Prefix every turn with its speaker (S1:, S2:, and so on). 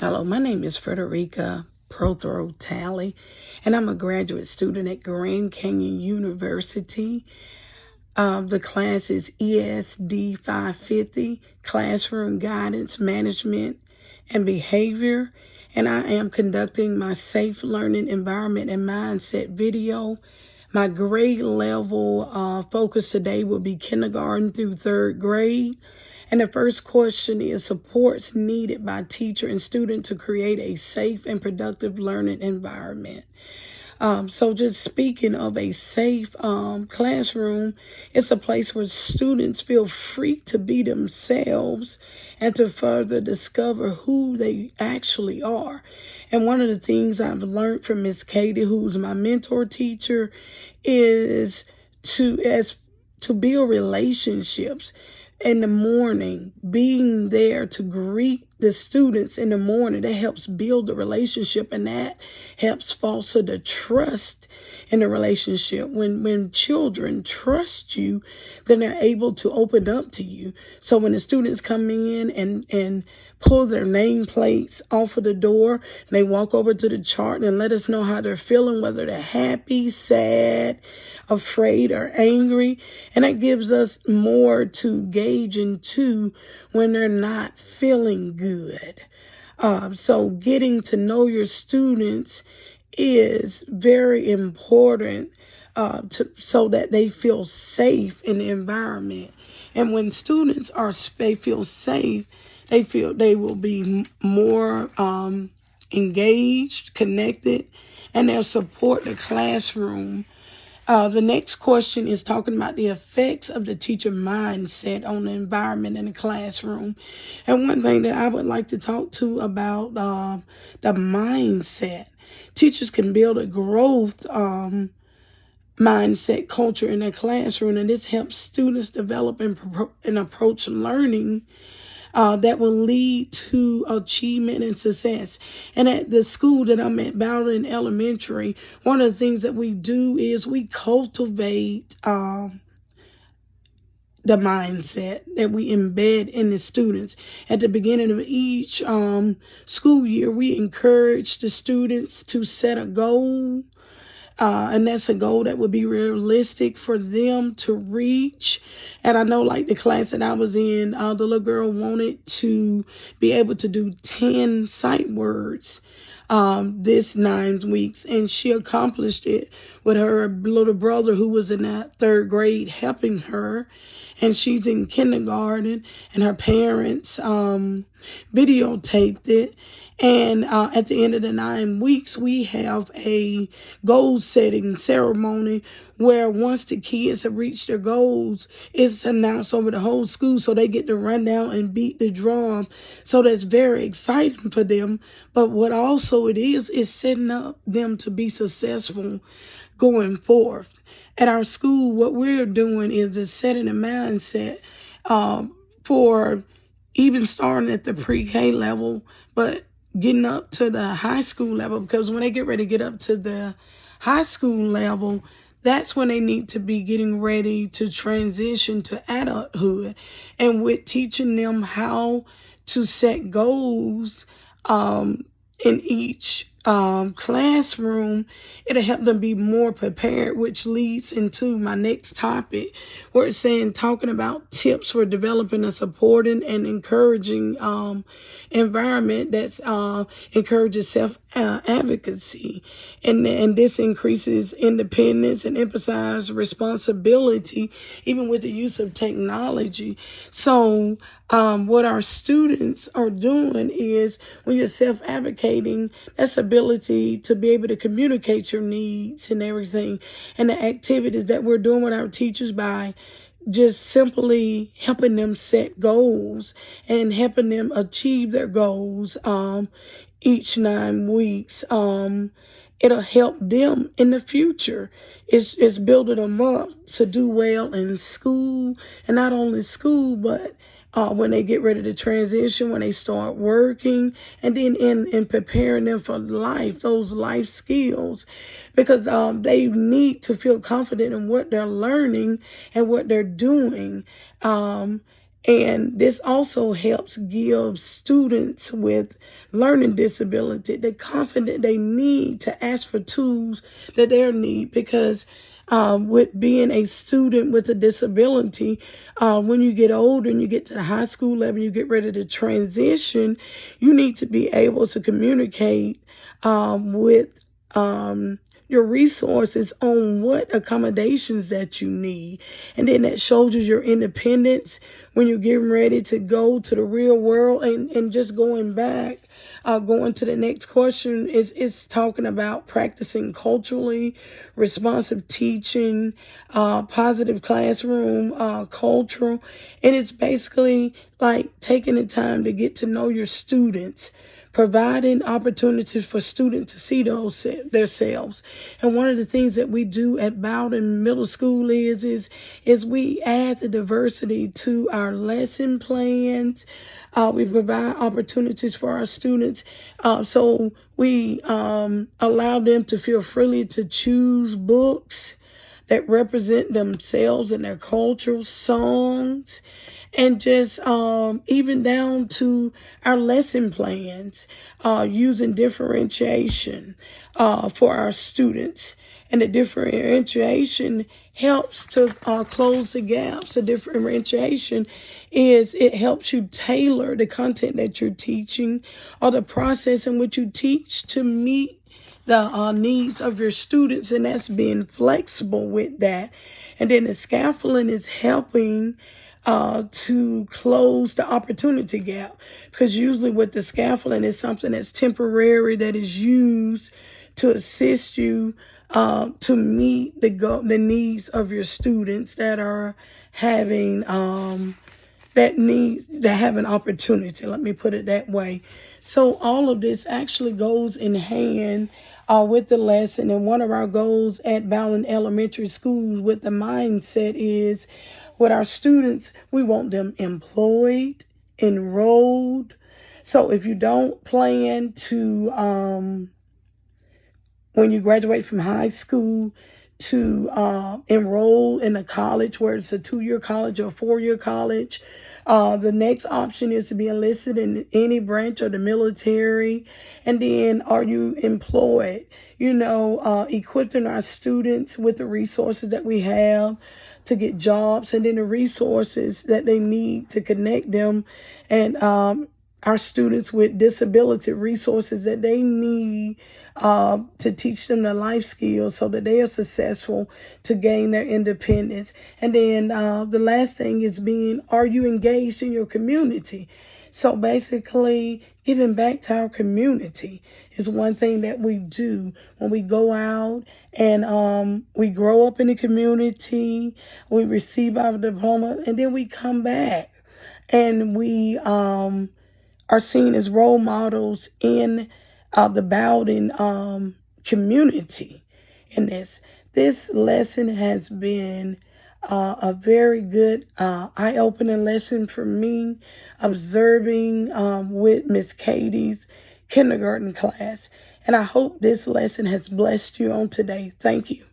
S1: Hello, my name is Frederica Prothero Talley, and I'm a graduate student at Grand Canyon University. The class is ESD 550, Classroom Guidance, Management, and Behavior, and I am conducting my Safe Learning Environment and Mindset video. My grade level focus today will be kindergarten through third grade. And the first question is supports needed by teacher and student to create a safe and productive learning environment. So just speaking of a safe classroom, it's a place where students feel free to be themselves and to further discover who they actually are. And one of the things I've learned from Miss Katie, who's my mentor teacher, is to build relationships in the morning, being there to greet the students in the morning. That helps build the relationship, and that helps foster the trust in the relationship. When children trust you, then they're able to open up to you. So when the students come in and pull their nameplates off of the door, and they walk over to the chart and let us know how they're feeling, whether they're happy, sad, afraid, or angry. And that gives us more to gauge into when they're not feeling good. So getting to know your students is very important so that they feel safe in the environment. And when students they feel safe, they feel they will be more engaged, connected, and they'll support the classroom. The next question is talking about the effects of the teacher mindset on the environment in the classroom. And one thing that I would like to talk to about the mindset. Teachers can build a growth mindset culture in their classroom, and this helps students develop and approach learning that will lead to achievement and success. And at the school that I'm at, Bowden Elementary, one of the things that we do is we cultivate the mindset that we embed in the students. At the beginning of each school year, we encourage the students to set a goal. And that's a goal that would be realistic for them to reach. And I know, like the class that I was in, the little girl wanted to be able to do 10 sight words this 9 weeks. And she accomplished it with her little brother, who was in that third grade, helping her. And she's in kindergarten, and her parents videotaped it. And at the end of the 9 weeks, we have a goal-setting ceremony where once the kids have reached their goals, it's announced over the whole school, so they get to run down and beat the drum. So that's very exciting for them. But what also it is setting up them to be successful going forth. At our school, what we're doing is setting a mindset for even starting at the pre-K level, but getting up to the high school level, because when they get ready to get up to the high school level, that's when they need to be getting ready to transition to adulthood. And with teaching them how to set goals in each classroom, it'll help them be more prepared, which leads into my next topic, where it's talking about tips for developing a supporting and encouraging environment that's encourages self-advocacy. And this increases independence and emphasizes responsibility, even with the use of technology. So what our students are doing is, when you're self-advocating, that's ability to be able to communicate your needs and everything. And the activities that we're doing with our teachers by just simply helping them set goals and helping them achieve their goals each 9 weeks. It'll help them in the future. It's building them up to do well in school, and not only school, but when they get ready to transition, when they start working, and then in preparing them for life, those life skills, because they need to feel confident in what they're learning and what they're doing. And this also helps give students with learning disability the confidence they need to ask for tools that they need, because with being a student with a disability, when you get older and you get to the high school level, you get ready to transition, you need to be able to communicate with your resources on what accommodations that you need. And then that shows you your independence when you're getting ready to go to the real world. And just going back, going to the next question, is talking about practicing culturally responsive teaching, positive classroom culture. And it's basically like taking the time to get to know your students, providing opportunities for students to see themselves. And one of the things that we do at Bowden Middle School is we add the diversity to our lesson plans. We provide opportunities for our students. So we allow them to feel freely to choose books that represent themselves and their cultural songs, and just even down to our lesson plans, using differentiation for our students. And the differentiation helps to close the gaps. The differentiation is it helps you tailor the content that you're teaching or the process in which you teach to meet the needs of your students, and that's being flexible with that. And then the scaffolding is helping to close the opportunity gap, because usually with the scaffolding is something that's temporary, that is used to assist you to meet the needs of your students that are having have an opportunity. Let me put it that way. So all of this actually goes in hand with the lesson. And one of our goals at Bowden Elementary Schools with the mindset is, with our students, we want them employed, enrolled. So if you don't plan to, when you graduate from high school, to enroll in a college, where it's a 2-year college or a 4-year college, the next option is to be enlisted in any branch of the military. And then, are you employed? Equipping our students with the resources that we have to get jobs, and then the resources that they need to connect them, and our students with disability resources that they need to teach them the life skills so that they are successful to gain their independence. And then the last thing is are you engaged in your community? So basically, giving back to our community is one thing that we do when we go out and we grow up in the community, we receive our diploma, and then we come back and we are seen as role models in the Bowden community. And this lesson has been a very good eye-opening lesson for me, observing with Miss Katie's kindergarten class. And I hope this lesson has blessed you on today. Thank you.